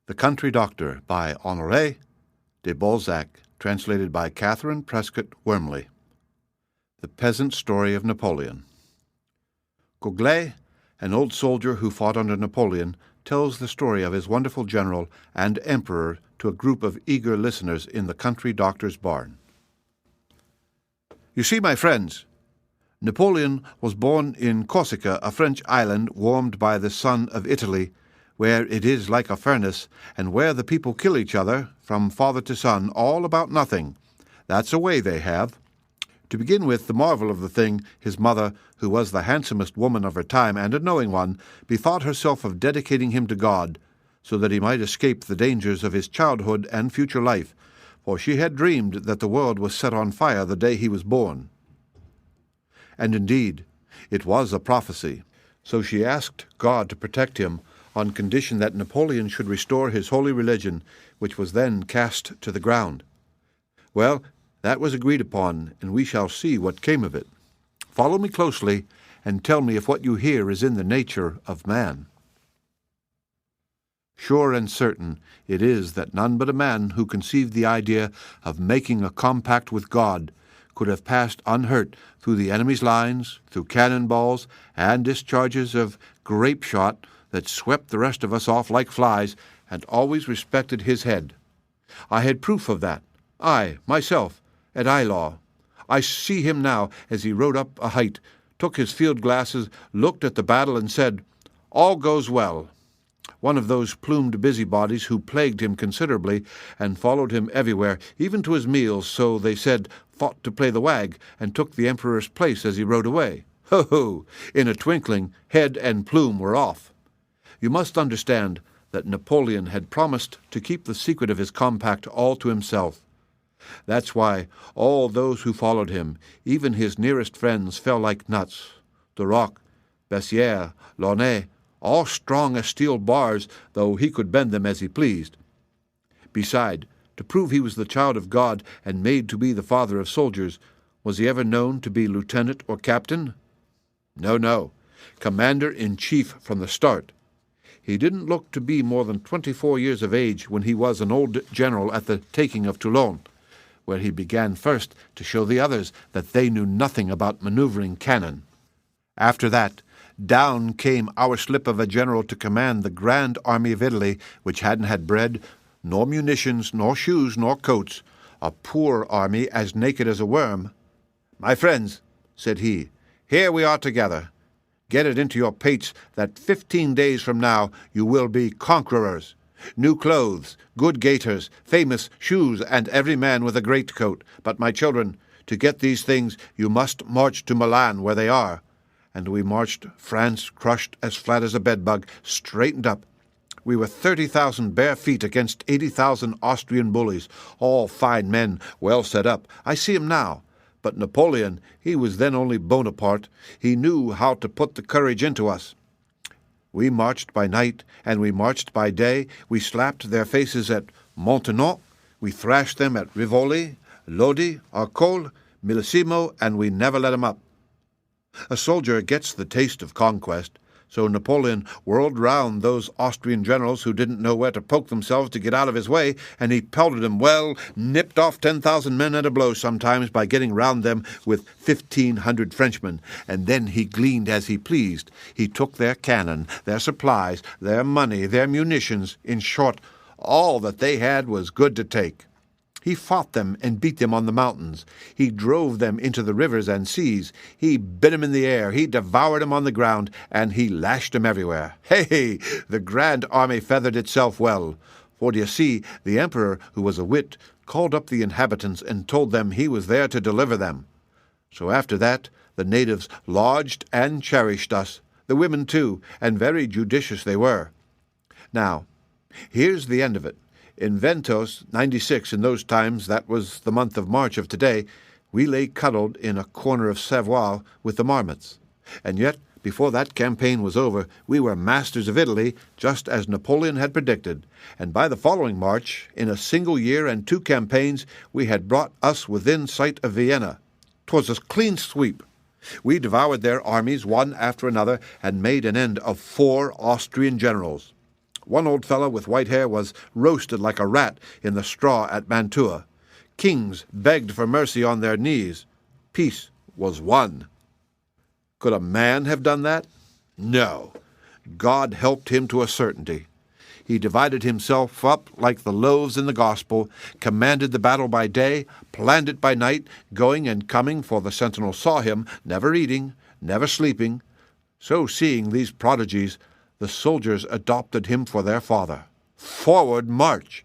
The Country Doctor by Honore de Balzak, translated by Catherine Prescott Wormley. The Peasant Story of Napoleon. Gouglet, an old soldier who fought under Napoleon, tells the story of his wonderful general and emperor to a group of eager listeners in the country doctor's barn. You see, my friends, Napoleon was born in Corsica, a French island warmed by the sun of Italy, where it is like a furnace, and where the people kill each other, from father to son, all about nothing. That's a way they have. To begin with, the marvel of the thing, his mother, who was the handsomest woman of her time and a knowing one, bethought herself of dedicating him to God, so that he might escape the dangers of his childhood and future life, for she had dreamed that the world was set on fire the day he was born. And indeed, it was a prophecy. So she asked God to protect him, on condition that Napoleon should restore his holy religion, which was then cast to the ground. Well, that was agreed upon, and we shall see what came of it. Follow me closely, and tell me if what you hear is in the nature of man. Sure and certain it is that none but a man who conceived the idea of making a compact with God could have passed unhurt through the enemy's lines, through cannonballs and discharges of grape shot that swept the rest of us off like flies, and always respected his head. I had proof of that, I, myself, at Eylau. I see him now as he rode up a height, took his field glasses, looked at the battle, and said, "All goes well." One of those plumed busybodies who plagued him considerably, and followed him everywhere, even to his meals, so they said, fought to play the wag, and took the emperor's place as he rode away. Ho-ho! In a twinkling, head and plume were off. You must understand that Napoleon had promised to keep the secret of his compact all to himself. That's why all those who followed him, even his nearest friends, fell like nuts. Duroc, Bessières, Launay, all strong as steel bars, though he could bend them as he pleased. Beside, to prove he was the child of God and made to be the father of soldiers, was he ever known to be lieutenant or captain? No, commander-in-chief from the start. He didn't look to be more than 24 years of age when he was an old general at the taking of Toulon, where he began first to show the others that they knew nothing about maneuvering cannon. After that, down came our slip of a general to command the grand army of Italy, which hadn't had bread, nor munitions, nor shoes, nor coats, a poor army as naked as a worm. "My friends," said he, "here we are together. Get it into your pates that 15 days from now you will be conquerors. New clothes, good gaiters, famous shoes, and every man with a greatcoat. But, my children, to get these things you must march to Milan, where they are." And we marched, France crushed as flat as a bedbug, straightened up. We were 30,000 bare feet against 80,000 Austrian bullies, all fine men, well set up. I see him now. But Napoleon, he was then only Bonaparte. He knew how to put the courage into us. We marched by night, and we marched by day. We slapped their faces at Montenon. We thrashed them at Rivoli, Lodi, Arcole, Millesimo, and we never let 'em up. A soldier gets the taste of conquest. So Napoleon whirled round those Austrian generals who didn't know where to poke themselves to get out of his way, and he pelted them well, nipped off 10,000 men at a blow sometimes by getting round them with 1,500 Frenchmen, and then he gleaned as he pleased. He took their cannon, their supplies, their money, their munitions, in short, all that they had was good to take. He fought them and beat them on the mountains. He drove them into the rivers and seas. He bit 'em in the air. He devoured 'em on the ground, and he lashed 'em everywhere. Hey! The grand army feathered itself well. For, d'ye see, the emperor, who was a wit, called up the inhabitants and told them he was there to deliver them. So after that, the natives lodged and cherished us, the women too, and very judicious they were. Now, here's the end of it. In Ventos, 96, in those times, that was the month of March of today, we lay cuddled in a corner of Savoie with the marmots. And yet, before that campaign was over, we were masters of Italy, just as Napoleon had predicted. And by the following March, in a single year and 2 campaigns, we had brought us within sight of Vienna. 'Twas a clean sweep. We devoured their armies one after another, and made an end of 4 Austrian generals. One old fellow with white hair was roasted like a rat in the straw at Mantua. Kings begged for mercy on their knees. Peace was won. Could a man have done that? No. God helped him to a certainty. He divided himself up like the loaves in the gospel, commanded the battle by day, planned it by night, going and coming, for the sentinels saw him, never eating, never sleeping. So, seeing these prodigies, the soldiers adopted him for their father. Forward, march!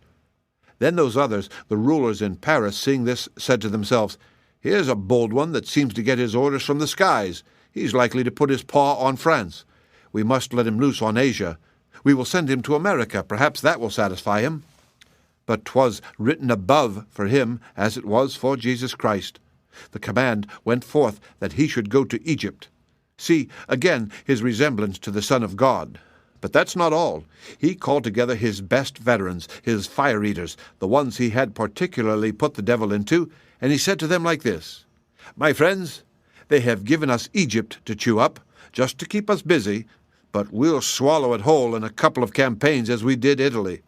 Then those others, the rulers in Paris, seeing this, said to themselves, Here's a bold one that seems to get his orders from the skies. He's likely to put his paw on France. We must let him loose on Asia. We will send him to America. Perhaps that will satisfy him. But 'twas written above for him, as it was for Jesus Christ. The command went forth that he should go to Egypt. See, again, his resemblance to the Son of God. But that's not all. He called together his best veterans, his fire-eaters, the ones he had particularly put the devil into, and he said to them like this, My friends, they have given us Egypt to chew up, just to keep us busy, but we'll swallow it whole in a couple of campaigns as we did Italy.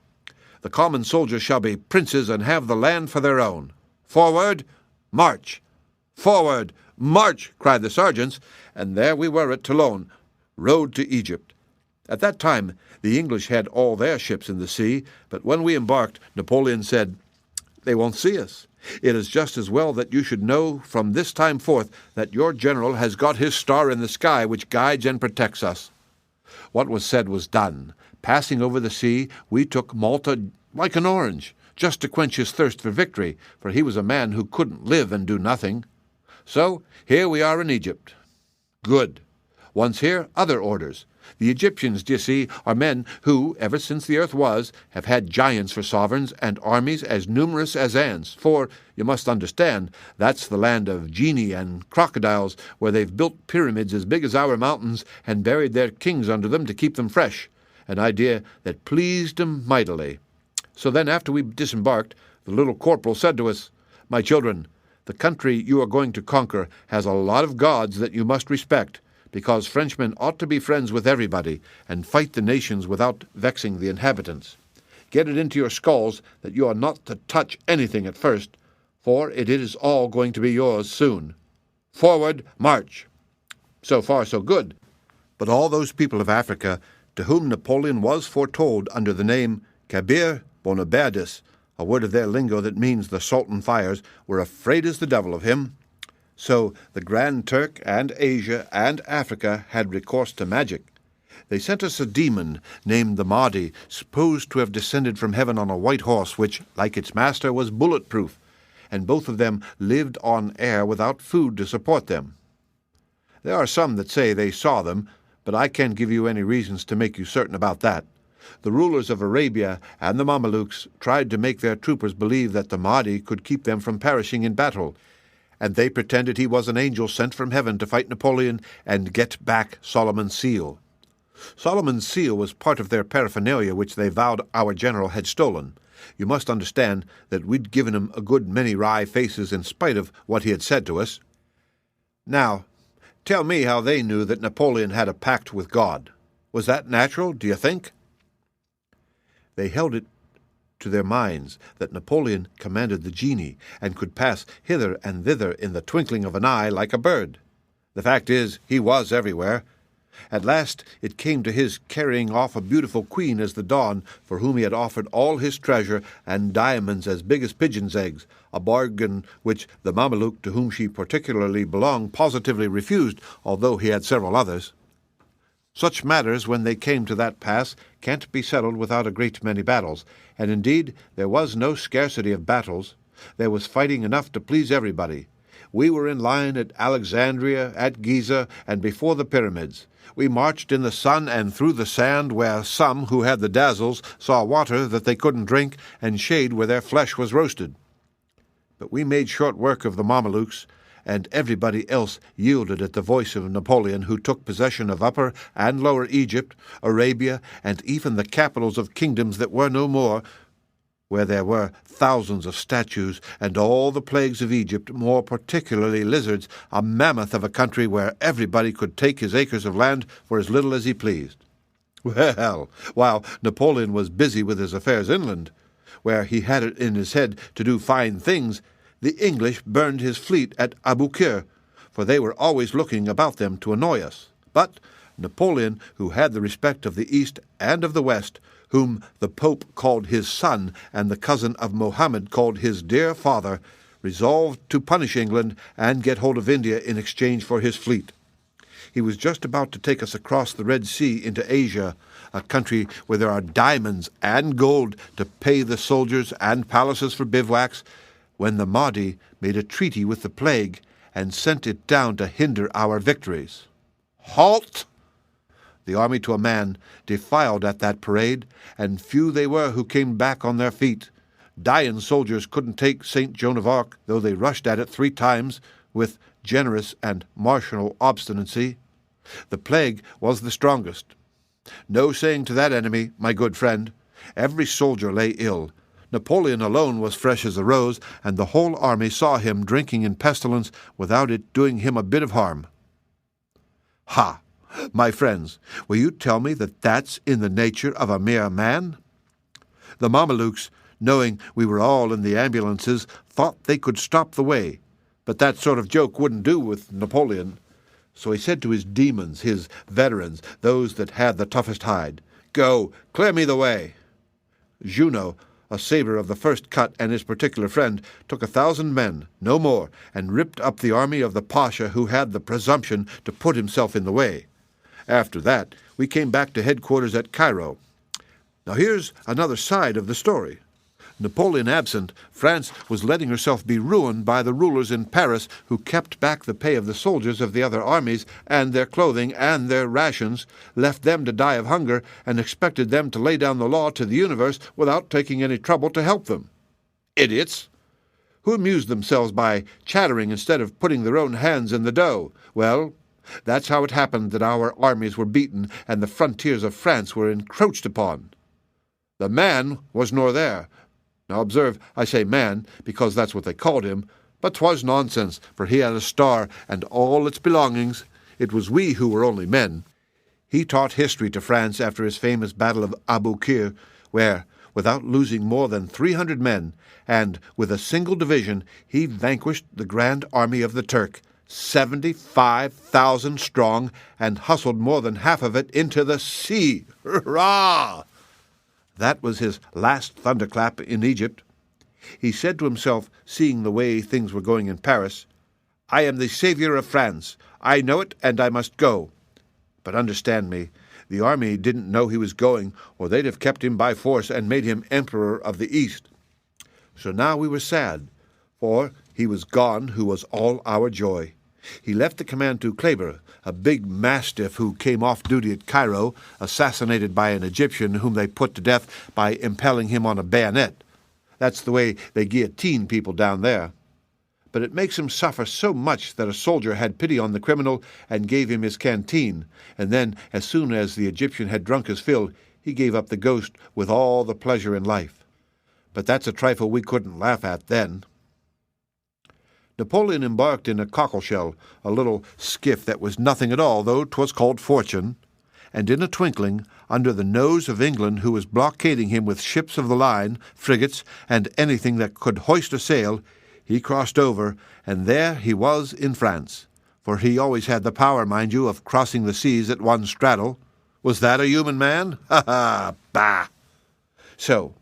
The common soldiers shall be princes and have the land for their own. Forward, march! Forward, march! Cried the sergeants, and there we were at Toulon, rode to Egypt. At that time the English had all their ships in the sea, but when we embarked, Napoleon said, They won't see us. It is just as well that you should know from this time forth that your general has got his star in the sky which guides and protects us. What was said was done. Passing over the sea, we took Malta like an orange, just to quench his thirst for victory, for he was a man who couldn't live and do nothing. So here we are in Egypt. Good. Once here, other orders. The Egyptians, d'ye see, are men who, ever since the earth was, have had giants for sovereigns and armies as numerous as ants, for, you must understand, that's the land of genii and crocodiles, where they've built pyramids as big as our mountains and buried their kings under them to keep them fresh, an idea that pleased 'em mightily. So then, after we disembarked, the little corporal said to us, My children, the country you are going to conquer has a lot of gods that you must respect, because Frenchmen ought to be friends with everybody and fight the nations without vexing the inhabitants. Get it into your skulls that you are not to touch anything at first, for it is all going to be yours soon. Forward, march! So far, so good. But all those people of Africa, to whom Napoleon was foretold under the name Kabir Bonaberdis, a word of their lingo that means the Sultan fires, were afraid as the devil of him. So the Grand Turk and Asia and Africa had recourse to magic. They sent us a demon named the Mahdi, supposed to have descended from heaven on a white horse, which, like its master, was bulletproof, and both of them lived on air without food to support them. There are some that say they saw them, but I can't give you any reasons to make you certain about that. The rulers of Arabia and the Mamelukes tried to make their troopers believe that the Mahdi could keep them from perishing in battle, and they pretended he was an angel sent from heaven to fight Napoleon and get back Solomon's seal. Solomon's seal was part of their paraphernalia which they vowed our general had stolen. You must understand that we'd given him a good many wry faces in spite of what he had said to us. Now, tell me how they knew that Napoleon had a pact with God. Was that natural, do you think? They held it to their minds that Napoleon commanded the genii and could pass hither and thither in the twinkling of an eye like a bird. The fact is, he was everywhere. At last it came to his carrying off a beautiful queen as the dawn, for whom he had offered all his treasure and diamonds as big as pigeons' eggs, a bargain which the Mameluke to whom she particularly belonged positively refused, although he had several others. Such matters, when they came to that pass, can't be settled without a great many battles, and indeed there was no scarcity of battles. There was fighting enough to please everybody. We were in line at Alexandria, at Giza, and before the pyramids. We marched in the sun and through the sand, where some, who had the dazzles, saw water that they couldn't drink, and shade where their flesh was roasted. But we made short work of the Mamelukes, and everybody else yielded at the voice of Napoleon, who took possession of Upper and Lower Egypt, Arabia, and even the capitals of kingdoms that were no more, where there were thousands of statues, and all the plagues of Egypt, more particularly lizards, a mammoth of a country where everybody could take his acres of land for as little as he pleased. Well, while Napoleon was busy with his affairs inland, where he had it in his head to do fine things, the English burned his fleet at Aboukir, for they were always looking about them to annoy us. But Napoleon, who had the respect of the East and of the West, whom the Pope called his son, and the cousin of Mohammed called his dear father, resolved to punish England and get hold of India in exchange for his fleet. He was just about to take us across the Red Sea into Asia, a country where there are diamonds and gold to pay the soldiers and palaces for bivouacs, when the Mahdi made a treaty with the plague and sent it down to hinder our victories. Halt! The army to a man defiled at that parade, and few they were who came back on their feet. Dying soldiers couldn't take St. Joan of Arc, though they rushed at it 3 times with generous and martial obstinacy. The plague was the strongest. No saying to that enemy, my good friend. Every soldier lay ill. Napoleon alone was fresh as a rose, and the whole army saw him drinking in pestilence without it doing him a bit of harm. Ha! My friends, will you tell me that that's in the nature of a mere man? The Mamelukes, knowing we were all in the ambulances, thought they could stop the way, but that sort of joke wouldn't do with Napoleon. So he said to his demons, his veterans, those that had the toughest hide, "Go, clear me the way." Junot, a saber of the first cut and his particular friend, took 1,000 men, no more, and ripped up the army of the Pasha who had the presumption to put himself in the way. After that, we came back to headquarters at Cairo. Now here's another side of the story. Napoleon absent, France was letting herself be ruined by the rulers in Paris who kept back the pay of the soldiers of the other armies and their clothing and their rations, left them to die of hunger, and expected them to lay down the law to the universe without taking any trouble to help them. Idiots! Who amused themselves by chattering instead of putting their own hands in the dough. Well, that's how it happened that our armies were beaten and the frontiers of France were encroached upon. The man was nor there. Now observe, I say man, because that's what they called him, but 'twas nonsense, for he had a star and all its belongings. It was we who were only men. He taught history to France after his famous battle of Aboukir, where, without losing more than 300 men, and with a single division, he vanquished the grand army of the Turk, 75,000 strong, and hustled more than half of it into the sea. Hurrah! That was his last thunderclap in Egypt. He said to himself, seeing the way things were going in Paris, "I am the savior of France. I know it, and I must go." But understand me, the army didn't know he was going, or they'd have kept him by force and made him emperor of the East. So now we were sad, for he was gone who was all our joy. He left the command to Kleber, a big mastiff who came off duty at Cairo, assassinated by an Egyptian whom they put to death by impaling him on a bayonet. That's the way they guillotine people down there. But it makes him suffer so much that a soldier had pity on the criminal and gave him his canteen, and then, as soon as the Egyptian had drunk his fill, he gave up the ghost with all the pleasure in life. But that's a trifle we couldn't laugh at then. Napoleon embarked in a cockleshell, a little skiff that was nothing at all, though 'twas called Fortune, and in a twinkling, under the nose of England, who was blockading him with ships of the line, frigates, and anything that could hoist a sail, he crossed over, and there he was in France. For he always had the power, mind you, of crossing the seas at one straddle. Was that a human man? Ha ha! Bah! So,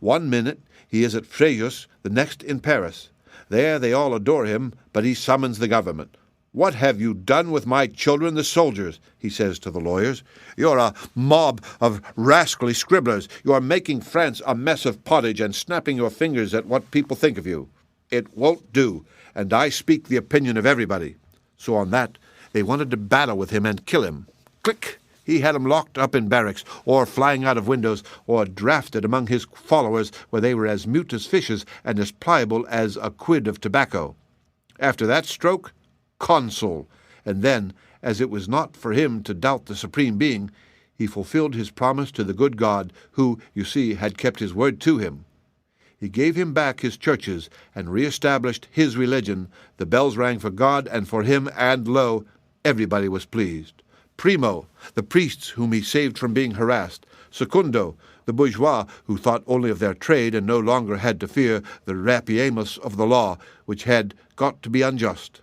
one minute he is at Fréjus, the next in Paris. There they all adore him, but he summons the government. "What have you done with my children, the soldiers?" he says to the lawyers. "You're a mob of rascally scribblers. You are making France a mess of pottage and snapping your fingers at what people think of you. It won't do, and I speak the opinion of everybody." So on that, they wanted to battle with him and kill him. Click! He had them locked up in barracks, or flying out of windows, or drafted among his followers, where they were as mute as fishes and as pliable as a quid of tobacco. After that stroke, consul, and then, as it was not for him to doubt the Supreme Being, he fulfilled his promise to the good God, who, you see, had kept his word to him. He gave him back his churches, and re-established his religion. The bells rang for God and for him, and lo, everybody was pleased. Primo, the priests whom he saved from being harassed. Secundo, the bourgeois who thought only of their trade and no longer had to fear the rapiemus of the law, which had got to be unjust.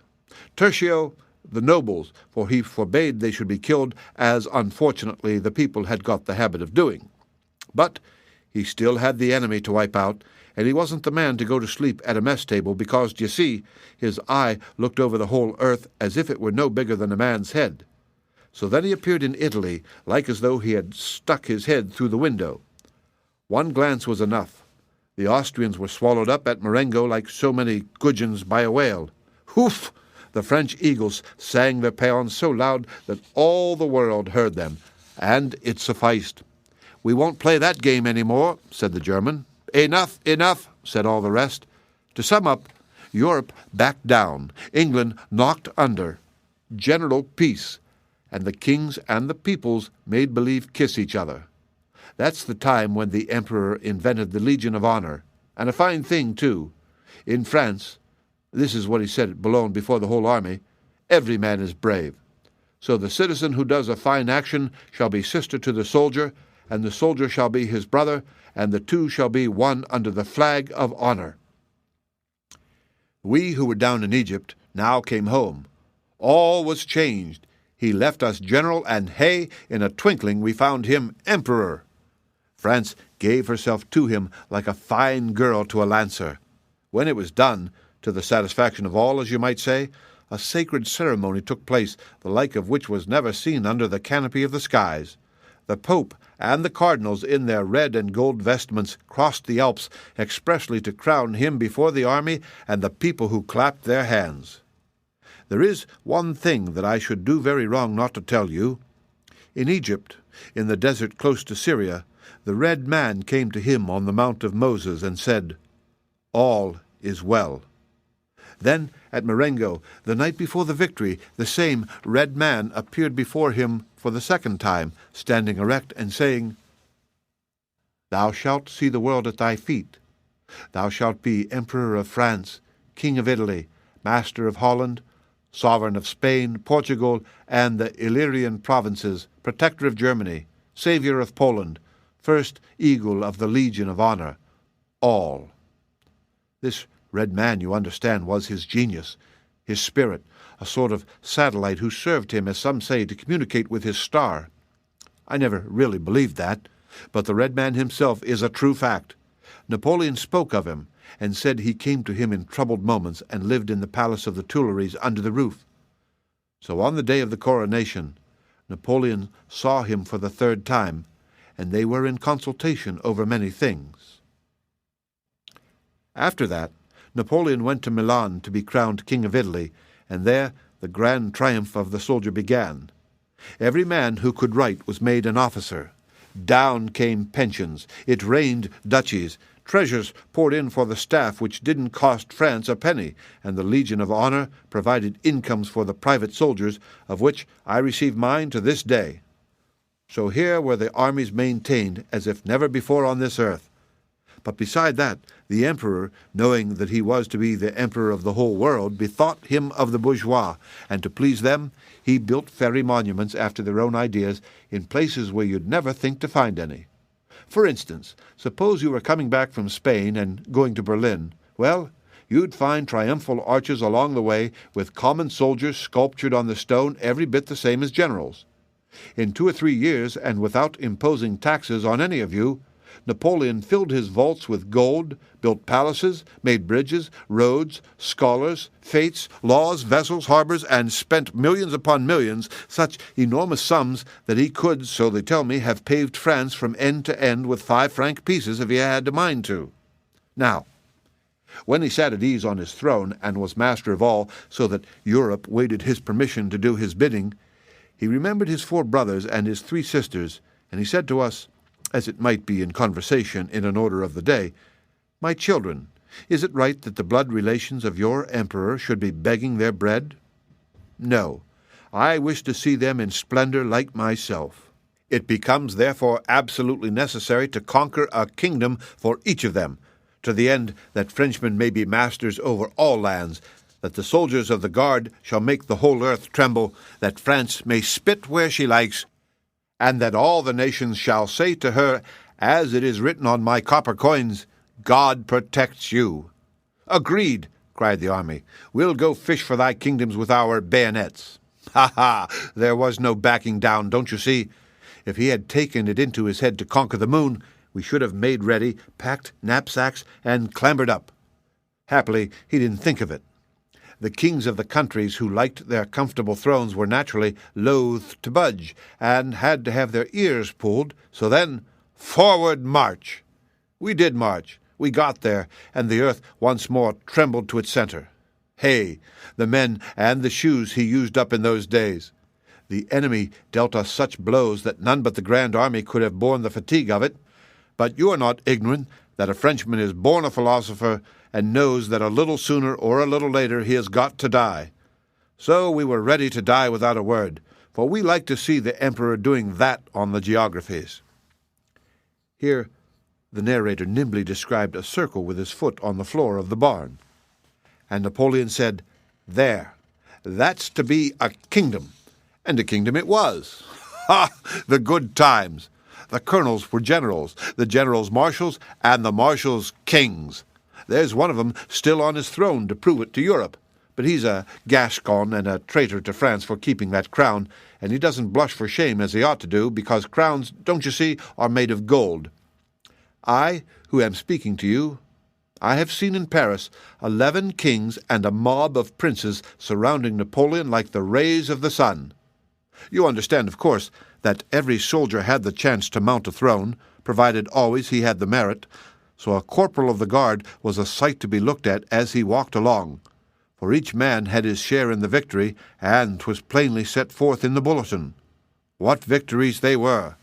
Tertio, the nobles, for he forbade they should be killed, as unfortunately the people had got the habit of doing. But he still had the enemy to wipe out, and he wasn't the man to go to sleep at a mess table because, d'ye see, his eye looked over the whole earth as if it were no bigger than a man's head. So then he appeared in Italy, like as though he had stuck his head through the window. One glance was enough. The Austrians were swallowed up at Marengo like so many gudgeons by a whale. Hoof! The French eagles sang their paeans so loud that all the world heard them, and it sufficed. "We won't play that game any more," said the German. "Enough, enough," said all the rest. To sum up, Europe backed down, England knocked under, general peace, and the kings and the peoples made believe kiss each other. That's the time when the emperor invented the Legion of Honor, and a fine thing, too. In France, this is what he said at Boulogne before the whole army, every man is brave. So the citizen who does a fine action shall be sister to the soldier, and the soldier shall be his brother, and the two shall be one under the flag of honor. We who were down in Egypt now came home. All was changed. He left us general, and hey, in a twinkling we found him emperor. France gave herself to him like a fine girl to a lancer. When it was done, to the satisfaction of all, as you might say, a sacred ceremony took place, the like of which was never seen under the canopy of the skies. The Pope and the cardinals in their red and gold vestments crossed the Alps expressly to crown him before the army and the people who clapped their hands. There is one thing that I should do very wrong not to tell you. In Egypt, in the desert close to Syria, the red man came to him on the Mount of Moses and said, "All is well." Then, at Marengo, the night before the victory, the same red man appeared before him for the second time, standing erect and saying, "Thou shalt see the world at thy feet. Thou shalt be Emperor of France, King of Italy, Master of Holland, Sovereign of Spain, Portugal, and the Illyrian provinces, Protector of Germany, Saviour of Poland, First Eagle of the Legion of Honor, all." This red man, you understand, was his genius, his spirit, a sort of satellite who served him, as some say, to communicate with his star. I never really believed that, but the red man himself is a true fact. Napoleon spoke of him, and said he came to him in troubled moments and lived in the palace of the Tuileries under the roof. So on the day of the coronation, Napoleon saw him for the third time, and they were in consultation over many things. After that, Napoleon went to Milan to be crowned King of Italy, and there the grand triumph of the soldier began. Every man who could write was made an officer. Down came pensions. It rained duchies. Treasures poured in for the staff, which didn't cost France a penny, and the Legion of Honor provided incomes for the private soldiers, of which I receive mine to this day. So here were the armies maintained as if never before on this earth. But beside that, the emperor, knowing that he was to be the emperor of the whole world, bethought him of the bourgeois, and to please them, he built fairy monuments after their own ideas in places where you'd never think to find any. For instance, suppose you were coming back from Spain and going to Berlin. Well, you'd find triumphal arches along the way with common soldiers sculptured on the stone every bit the same as generals. In 2 or 3 years, and without imposing taxes on any of you, Napoleon filled his vaults with gold, built palaces, made bridges, roads, scholars, fetes, laws, vessels, harbors, and spent millions upon millions, such enormous sums that he could, so they tell me, have paved France from end to end with 5-franc pieces if he had a mind to. Now, when he sat at ease on his throne and was master of all, so that Europe waited his permission to do his bidding, he remembered his 4 brothers and his 3 sisters, and he said to us, as it might be in conversation in an order of the day, "My children, is it right that the blood relations of your emperor should be begging their bread? No, I wish to see them in splendor like myself. It becomes therefore absolutely necessary to conquer a kingdom for each of them, to the end that Frenchmen may be masters over all lands, that the soldiers of the guard shall make the whole earth tremble, that France may spit where she likes, and that all the nations shall say to her, as it is written on my copper coins, God protects you. Agreed, cried the army. We'll go fish for thy kingdoms with our bayonets. Ha ha! There was no backing down, don't you see? If he had taken it into his head to conquer the moon, we should have made ready, packed knapsacks, and clambered up. Happily, he didn't think of it. The kings of the countries who liked their comfortable thrones were naturally loath to budge, and had to have their ears pulled, so then, forward march! We did march. We got there, and the earth once more trembled to its center. Hey, the men and the shoes he used up in those days! The enemy dealt us such blows that none but the Grand Army could have borne the fatigue of it. But you are not ignorant that a Frenchman is born a philosopher and knows that a little sooner or a little later he has got to die. So we were ready to die without a word, for we like to see the Emperor doing that on the geographies. Here the narrator nimbly described a circle with his foot on the floor of the barn. And Napoleon said, "There, that's to be a kingdom." And a kingdom it was. Ha! The good times! The colonels were generals, the generals marshals, and the marshals kings. There's one of them still on his throne to prove it to Europe, but he's a Gascon and a traitor to France for keeping that crown, and he doesn't blush for shame as he ought to do, because crowns, don't you see, are made of gold. I, who am speaking to you, I have seen in Paris 11 kings and a mob of princes surrounding Napoleon like the rays of the sun. You understand, of course, that every soldier had the chance to mount a throne, provided always he had the merit, so a corporal of the guard was a sight to be looked at as he walked along, for each man had his share in the victory, and 'twas plainly set forth in the bulletin. What victories they were!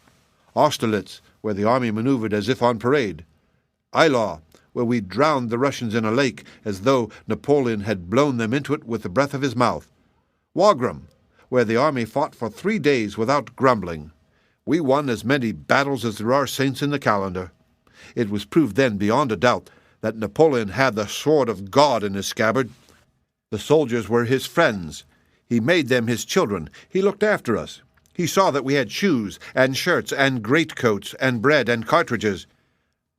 Austerlitz, where the army maneuvered as if on parade. Eylau, where we drowned the Russians in a lake as though Napoleon had blown them into it with the breath of his mouth. Wagram, where the army fought for 3 days without grumbling. We won as many battles as there are saints in the calendar. It was proved then beyond a doubt that Napoleon had the sword of God in his scabbard. The soldiers were his friends. He made them his children. He looked after us. He saw that we had shoes and shirts and greatcoats and bread and cartridges.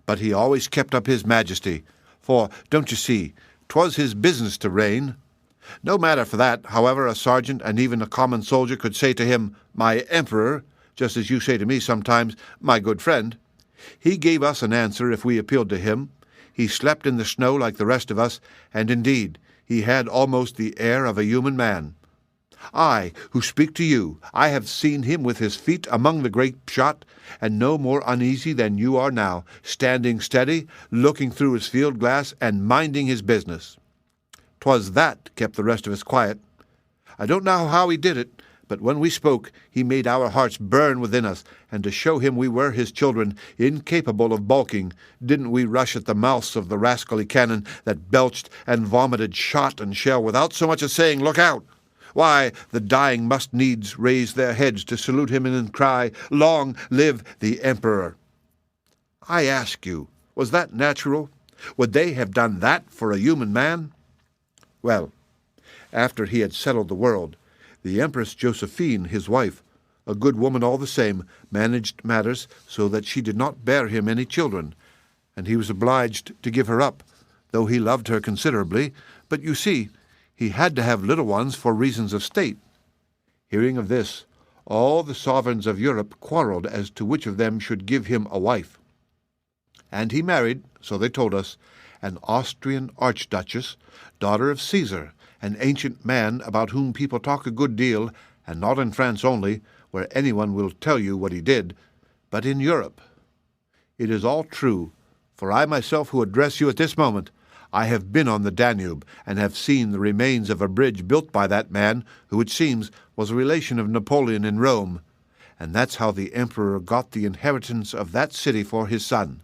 But he always kept up his majesty, for, don't you see, 'twas his business to reign. No matter for that, however, a sergeant and even a common soldier could say to him, "My Emperor," just as you say to me sometimes, "My good friend." He gave us an answer if we appealed to him. He slept in the snow like the rest of us, and indeed he had almost the air of a human man. I, who speak to you, I have seen him with his feet among the grape shot, and no more uneasy than you are now, standing steady, looking through his field glass, and minding his business. 'Twas that kept the rest of us quiet. I don't know how he did it, but when we spoke, he made our hearts burn within us, and to show him we were his children, incapable of balking, didn't we rush at the mouths of the rascally cannon that belched and vomited shot and shell without so much as saying, "Look out!" Why, the dying must needs raise their heads to salute him and cry, "Long live the Emperor!" I ask you, was that natural? Would they have done that for a human man? Well, after he had settled the world, the Empress Josephine, his wife, a good woman all the same, managed matters so that she did not bear him any children, and he was obliged to give her up, though he loved her considerably. But you see, he had to have little ones for reasons of state. Hearing of this, all the sovereigns of Europe quarreled as to which of them should give him a wife. And he married, so they told us, an Austrian archduchess, daughter of Caesar, an ancient man about whom people talk a good deal, and not in France only, where anyone will tell you what he did, but in Europe. It is all true, for I myself who address you at this moment, I have been on the Danube, and have seen the remains of a bridge built by that man, who, it seems, was a relation of Napoleon in Rome, and that's how the Emperor got the inheritance of that city for his son.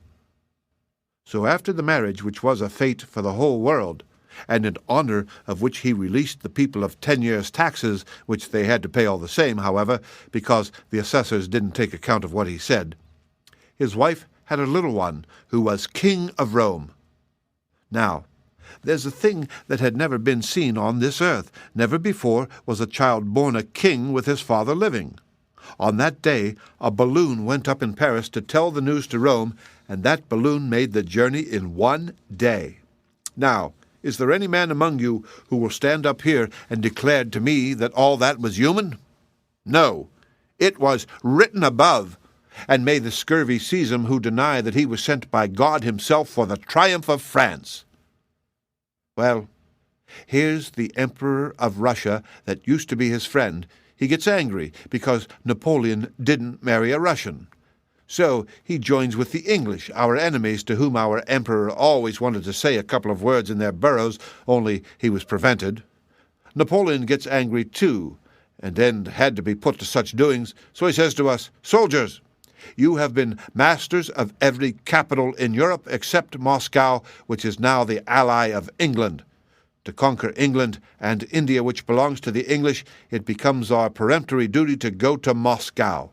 So after the marriage, which was a fate for the whole world, and in honor of which he released the people of 10 years' taxes, which they had to pay all the same, however, because the assessors didn't take account of what he said, his wife had a little one, who was King of Rome. Now, There's a thing that had never been seen on this earth. Never before was a child born a king with his father living. On that day, a balloon went up in Paris to tell the news to Rome, and that balloon made the journey in 1 day. Now, is there any man among you who will stand up here and declare to me that all that was human? No, it was written above. And may the scurvy seize him who deny that he was sent by God himself for the triumph of France. Well, here's the Emperor of Russia that used to be his friend. He gets angry because Napoleon didn't marry a Russian. So he joins with the English, our enemies, to whom our emperor always wanted to say a couple of words in their burrows, only he was prevented. Napoleon gets angry too, and then had to be put to such doings, so he says to us, "Soldiers, you have been masters of every capital in Europe except Moscow, which is now the ally of England. To conquer England and India, which belongs to the English, it becomes our peremptory duty to go to Moscow."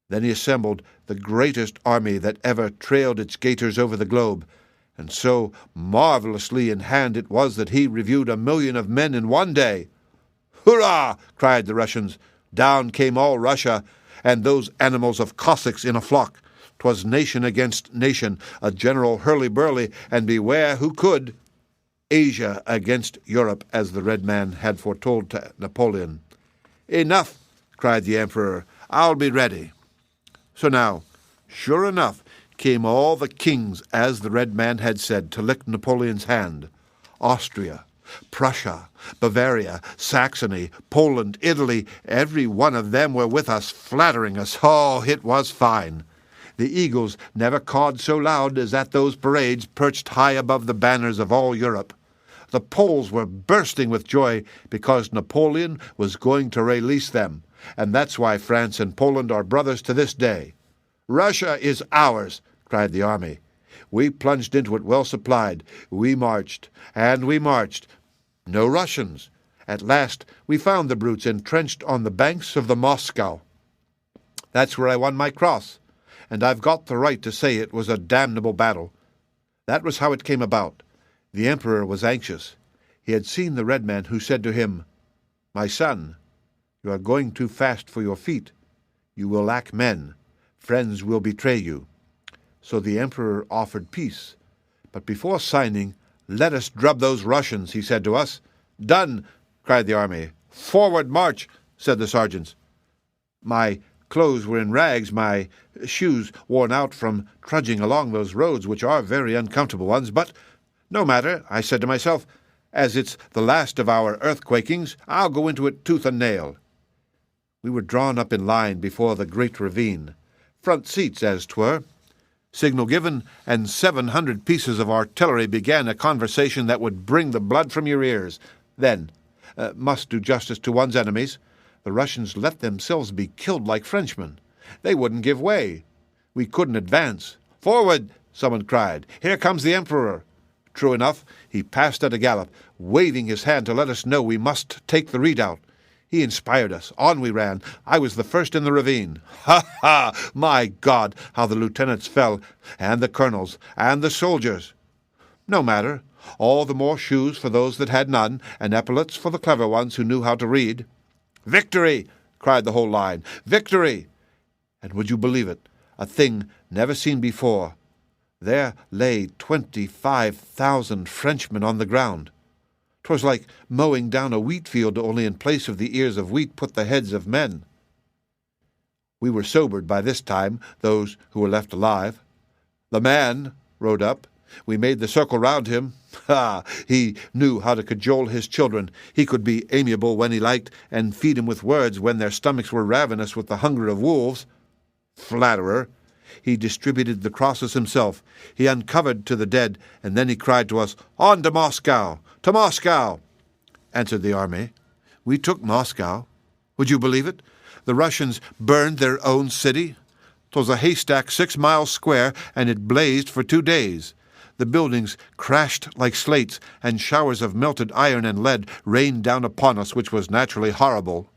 Then he assembled the greatest army that ever trailed its gaiters over the globe, and so marvelously in hand it was that he reviewed 1 million of men in 1 day. "Hurrah!" cried the Russians. Down came all Russia, and those animals of Cossacks in a flock. 'Twas nation against nation, a general hurly-burly, and beware who could. Asia against Europe, as the Red Man had foretold to Napoleon. "Enough!" cried the emperor. "I'll be ready." So now, sure enough, came all the kings, as the Red Man had said, to lick Napoleon's hand. Austria, Prussia, Bavaria, Saxony, Poland, Italy, every one of them were with us, flattering us. Oh, it was fine. The eagles never cawed so loud as at those parades perched high above the banners of all Europe. The Poles were bursting with joy because Napoleon was going to release them, and that's why France and Poland are brothers to this day. "Russia is ours," cried the army. We plunged into it well supplied. We marched, and we marched. No Russians. At last we found the brutes entrenched on the banks of the Moscow. That's where I won my cross, and I've got the right to say it was a damnable battle. That was how it came about. The emperor was anxious. He had seen the Red Man, who said to him, "My son, you are going too fast for your feet. You will lack men. Friends will betray you." So the emperor offered peace. But before signing, "Let us drub those Russians," he said to us. "Done," cried the army. "Forward march," said the sergeants. My clothes were in rags, my shoes worn out from trudging along those roads, which are very uncomfortable ones, but no matter, I said to myself, as it's the last of our earthquakings, I'll go into it tooth and nail. We were drawn up in line before the great ravine, front seats as 'twere. Signal given, and 700 pieces of artillery began a conversation that would bring the blood from your ears. Then, must do justice to one's enemies, the Russians let themselves be killed like Frenchmen. They wouldn't give way. We couldn't advance. "Forward!" someone cried. "Here comes the emperor." True enough, he passed at a gallop, waving his hand to let us know we must take the redoubt. He inspired us. On we ran. I was the first in the ravine. Ha, ha! My God, how the lieutenants fell, and the colonels, and the soldiers. No matter. All the more shoes for those that had none, and epaulets for the clever ones who knew how to read. "Victory!" cried the whole line. "Victory!" And would you believe it? A thing never seen before. There lay 25,000 Frenchmen on the ground. 'Twas like mowing down a wheat field, only in place of the ears of wheat put the heads of men. We were sobered by this time, those who were left alive. The man rode up. We made the circle round him. Ha! He knew how to cajole his children. He could be amiable when he liked, and feed 'em with words when their stomachs were ravenous with the hunger of wolves. Flatterer! He distributed the crosses himself. He uncovered to the dead, and then he cried to us, "On to Moscow! To Moscow!" Answered the army. We took Moscow. Would you believe it? The Russians burned their own city. 'Twas a haystack 6 miles square, and it blazed for 2 days. The buildings crashed like slates, and showers of melted iron and lead rained down upon us, which was naturally horrible.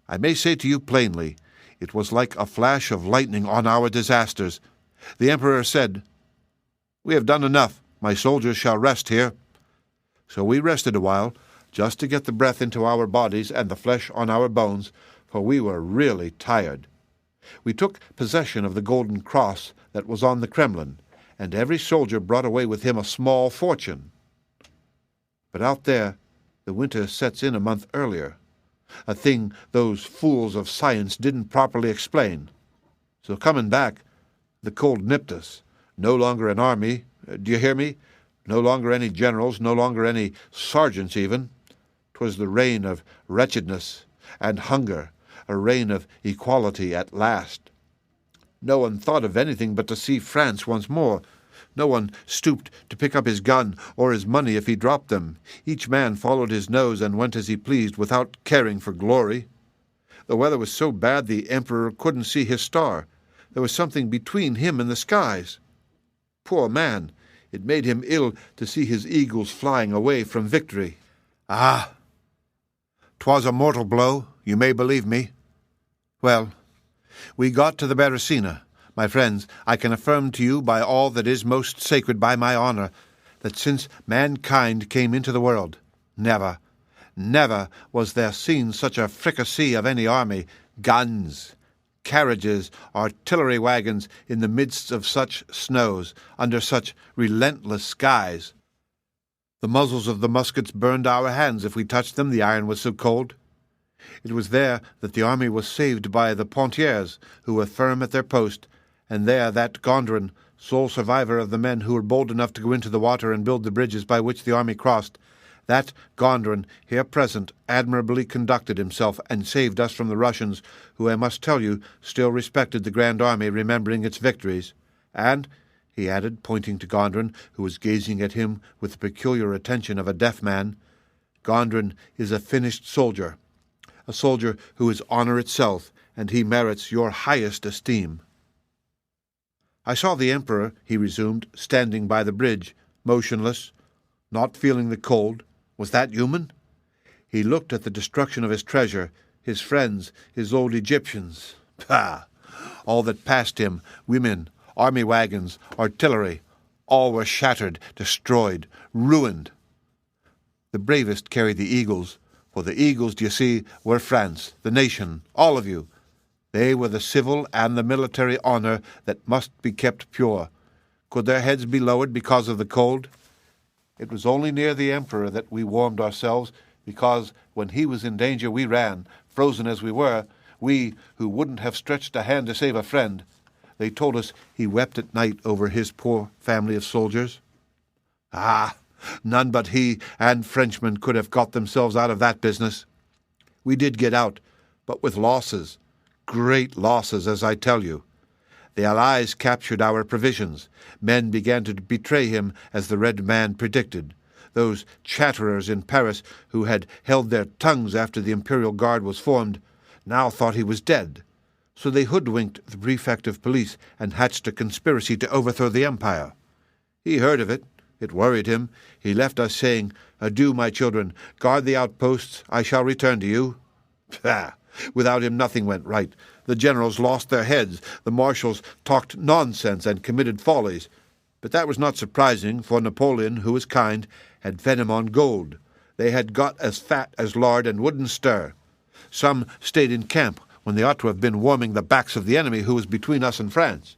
I may say to you plainly, it was like a flash of lightning on our disasters. The emperor said, "We have done enough. My soldiers shall rest here." So we rested a while, just to get the breath into our bodies and the flesh on our bones, for we were really tired. We took possession of the golden cross that was on the Kremlin, and every soldier brought away with him a small fortune. But out there, the winter sets in a month earlier, a thing those fools of science didn't properly explain. So coming back, the cold nipped us. No longer an army, do you hear me? No longer any generals, no longer any sergeants even. 'Twas the reign of wretchedness and hunger, a reign of equality at last. No one thought of anything but to see France once more. No one stooped to pick up his gun or his money if he dropped them. Each man followed his nose and went as he pleased without caring for glory. The weather was so bad the emperor couldn't see his star. There was something between him and the skies. Poor man, it made him ill to see his eagles flying away from victory. Ah! 'Twas a mortal blow, you may believe me. Well, we got to the Beresina. My friends, I can affirm to you by all that is most sacred by my honor, that since mankind came into the world, never was there seen such a fricassee of any army, guns, carriages, artillery wagons, in the midst of such snows, under such relentless skies. The muzzles of the muskets burned our hands if we touched them, the iron was so cold. It was there that the army was saved by the Pontiers, who were firm at their post, and there that Gondrin, sole survivor of the men who were bold enough to go into the water and build the bridges by which the army crossed, that Gondrin, here present, admirably conducted himself and saved us from the Russians, who, I must tell you, still respected the Grand Army, remembering its victories. And, he added, pointing to Gondrin, who was gazing at him with the peculiar attention of a deaf man, Gondrin is a finished soldier, a soldier who is honor itself, and he merits your highest esteem. I saw the emperor, he resumed, standing by the bridge, motionless, not feeling the cold. Was that human? He looked at the destruction of his treasure, his friends, his old Egyptians. Pah! All that passed him, women, army wagons, artillery, all were shattered, destroyed, ruined. The bravest carried the eagles, for the eagles, d'ye see, were France, the nation, all of you. They were the civil and the military honor that must be kept pure. Could their heads be lowered because of the cold? It was only near the emperor that we warmed ourselves, because when he was in danger we ran, frozen as we were, we who wouldn't have stretched a hand to save a friend. They told us he wept at night over his poor family of soldiers. Ah, none but he and Frenchmen could have got themselves out of that business. We did get out, but with losses, great losses, as I tell you. The Allies captured our provisions. Men began to betray him, as the Red Man predicted. Those chatterers in Paris, who had held their tongues after the Imperial Guard was formed, now thought he was dead. So they hoodwinked the prefect of police and hatched a conspiracy to overthrow the empire. He heard of it. It worried him. He left us saying, "Adieu, my children. Guard the outposts. I shall return to you." Pah! Without him nothing went right. The generals lost their heads. The marshals talked nonsense and committed follies. But that was not surprising, for Napoleon, who was kind, had fed him on gold. They had got as fat as lard and wouldn't stir. Some stayed in camp when they ought to have been warming the backs of the enemy who was between us and France.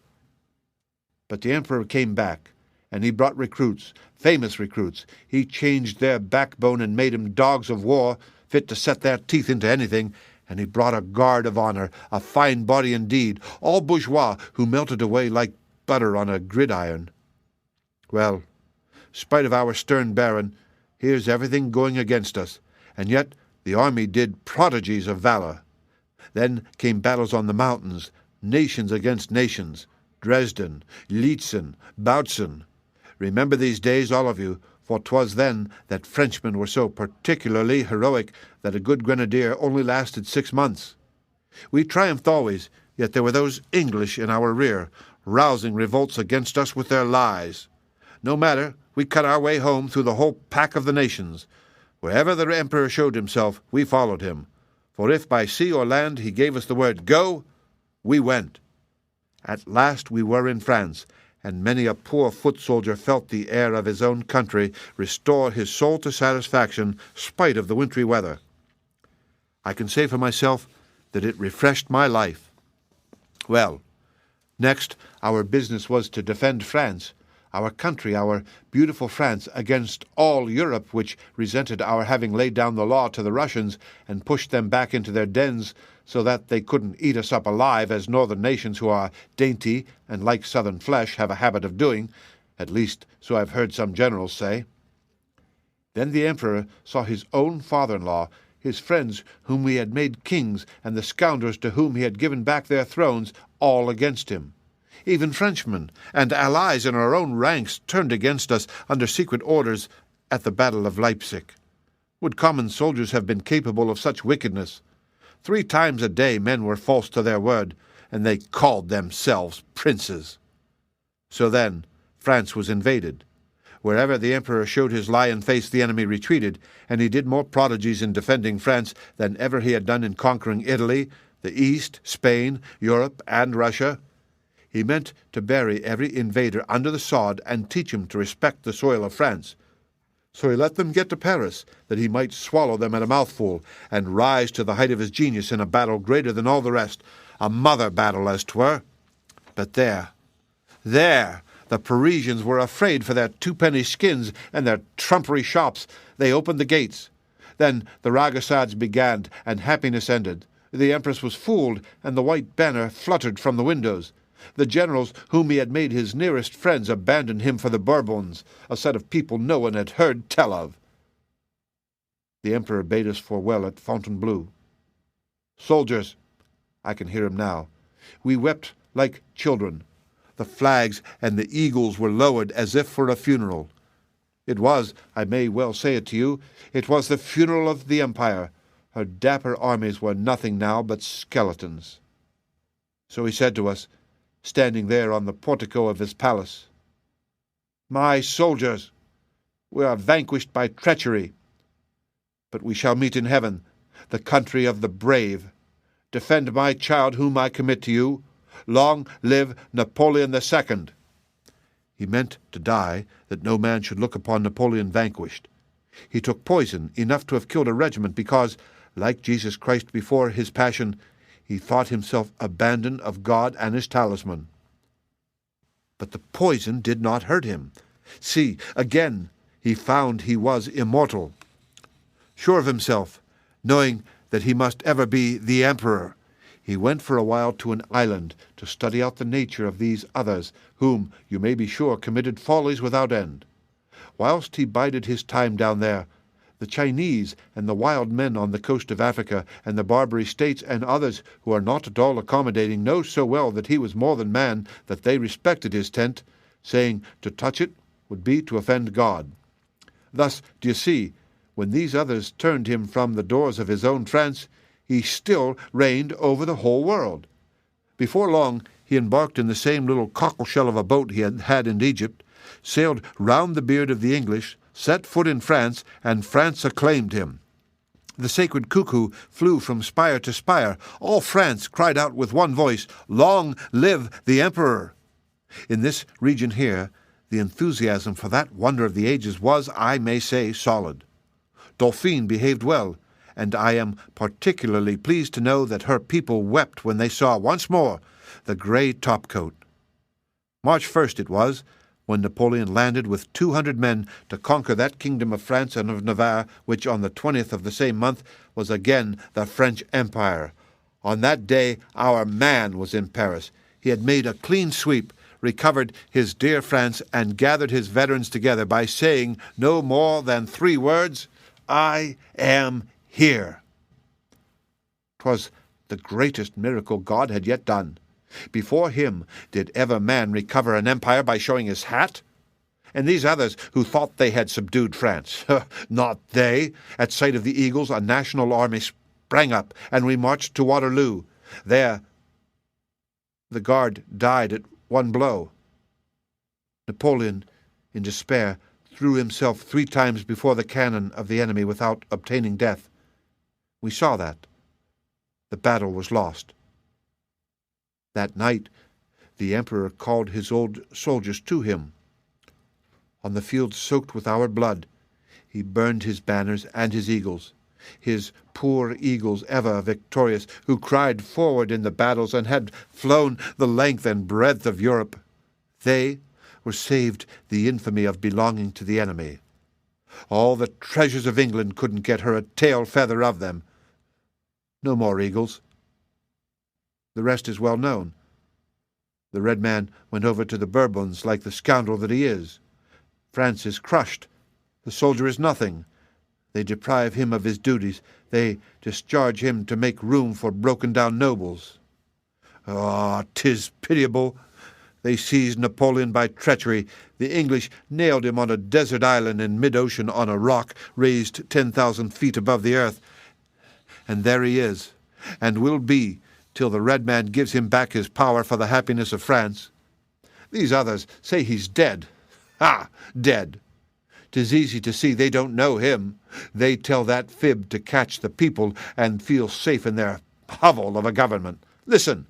But the emperor came back, and he brought recruits, famous recruits. He changed their backbone and made them dogs of war, fit to set their teeth into anything, and he brought a guard of honor, a fine body indeed, all bourgeois who melted away like butter on a gridiron. Well, spite of our stern baron, here's everything going against us, and yet the army did prodigies of valor. Then came battles on the mountains, nations against nations, Dresden, Lietzen, Bautzen. Remember these days, all of you, for 'twas then that Frenchmen were so particularly heroic that a good grenadier only lasted 6 months. We triumphed always, yet there were those English in our rear, rousing revolts against us with their lies. No matter, we cut our way home through the whole pack of the nations. Wherever the emperor showed himself, we followed him. For if by sea or land he gave us the word "Go," we went. At last we were in France, and many a poor foot soldier felt the air of his own country restore his soul to satisfaction, spite of the wintry weather. I can say for myself that it refreshed my life. Well, next our business was to defend France, our country, our beautiful France, against all Europe, which resented our having laid down the law to the Russians and pushed them back into their dens so that they couldn't eat us up alive, as northern nations who are dainty and like southern flesh have a habit of doing, at least so I've heard some generals say. Then the emperor saw his own father-in-law, his friends whom we had made kings, and the scoundrels to whom he had given back their thrones, all against him. Even Frenchmen and allies in our own ranks turned against us under secret orders at the Battle of Leipzig. Would common soldiers have been capable of such wickedness? 3 times a day men were false to their word, and they called themselves princes. So then France was invaded. Wherever the emperor showed his lion face, the enemy retreated, and he did more prodigies in defending France than ever he had done in conquering Italy, the East, Spain, Europe, and Russia. He meant to bury every invader under the sod and teach him to respect the soil of France. So he let them get to Paris, that he might swallow them at a mouthful, and rise to the height of his genius in a battle greater than all the rest, a mother battle, as 'twere. But there, the Parisians were afraid for their 2-penny skins and their trumpery shops. They opened the gates. Then the regocides began, and happiness ended. The Empress was fooled, and the white banner fluttered from the windows. The generals whom he had made his nearest friends abandoned him for the Bourbons, a set of people no one had heard tell of. The emperor bade us farewell at Fontainebleau. Soldiers, I can hear him now, we wept like children. The flags and the eagles were lowered as if for a funeral. It was, I may well say it to you, it was the funeral of the empire. Her dapper armies were nothing now but skeletons. So he said to us, standing there on the portico of his palace, "My soldiers, we are vanquished by treachery, but we shall meet in heaven, the country of the brave. Defend my child whom I commit to you. Long live Napoleon II." He meant to die, that no man should look upon Napoleon vanquished. He took poison enough to have killed a regiment because, like Jesus Christ before his passion, he thought himself abandoned of God and his talisman. But the poison did not hurt him. See, again he found he was immortal. Sure of himself, knowing that he must ever be the emperor, he went for a while to an island to study out the nature of these others, whom, you may be sure, committed follies without end. Whilst he bided his time down there, the Chinese and the wild men on the coast of Africa and the Barbary States and others who are not at all accommodating know so well that he was more than man that they respected his tent, saying to touch it would be to offend God. Thus, do you see, when these others turned him from the doors of his own France, he still reigned over the whole world. Before long he embarked in the same little cockleshell of a boat he had had in Egypt, sailed round the beard of the English, set foot in France, and France acclaimed him. The sacred cuckoo flew from spire to spire. All France cried out with one voice, "Long live the Emperor!" In this region here, the enthusiasm for that wonder of the ages was, I may say, solid. Dauphine behaved well, and I am particularly pleased to know that her people wept when they saw once more the grey topcoat. March 1st it was, when Napoleon landed with 200 men to conquer that kingdom of France and of Navarre, which on the 20th of the same month was again the French Empire. On that day our man was in Paris. He had made a clean sweep, recovered his dear France, and gathered his veterans together by saying no more than 3 words, "I am here." 'Twas the greatest miracle God had yet done. Before him did ever man recover an empire by showing his hat? And these others who thought they had subdued France, not they. At sight of the eagles a national army sprang up, and we marched to Waterloo. There the guard died at one blow. Napoleon, in despair, threw himself 3 times before the cannon of the enemy without obtaining death. We saw that. The battle was lost. That night The emperor called his old soldiers to him. On the field soaked with our blood, he burned his banners and his eagles, his poor eagles ever victorious, who cried forward in the battles and had flown the length and breadth of Europe. They were saved the infamy of belonging to the enemy. All the treasures of England couldn't get her a tail feather of them. No more eagles. The rest is well known. The red man went over to the Bourbons like the scoundrel that he is. France is crushed. The soldier is nothing. They deprive him of his duties. They discharge him to make room for broken-down nobles. Ah, 'tis pitiable. They seized Napoleon by treachery. The English nailed him on a desert island in mid-ocean on a rock raised 10,000 feet above the earth. And there he is, and will be till the red man gives him back his power for the happiness of France. These others say he's dead. Ha! Dead. 'Tis easy to see they don't know him. They tell that fib to catch the people and feel safe in their hovel of a government. Listen!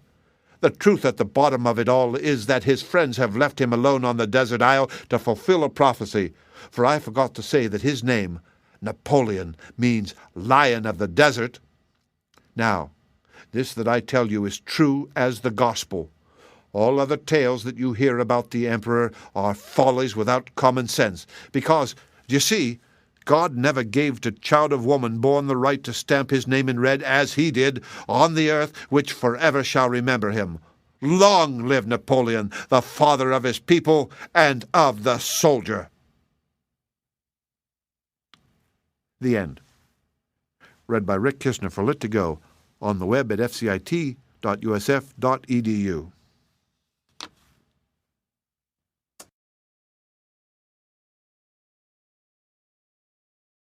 The truth at the bottom of it all is that his friends have left him alone on the desert isle to fulfill a prophecy. For I forgot to say that his name, Napoleon, means Lion of the Desert. Now, this that I tell you is true as the gospel. All other tales that you hear about the emperor are follies without common sense, because, you see, God never gave to child of woman born the right to stamp his name in red as he did on the earth which forever shall remember him. Long live Napoleon, the father of his people and of the soldier. The end. Read by Rick Kistner for Lit2Go on the web at fcit.usf.edu.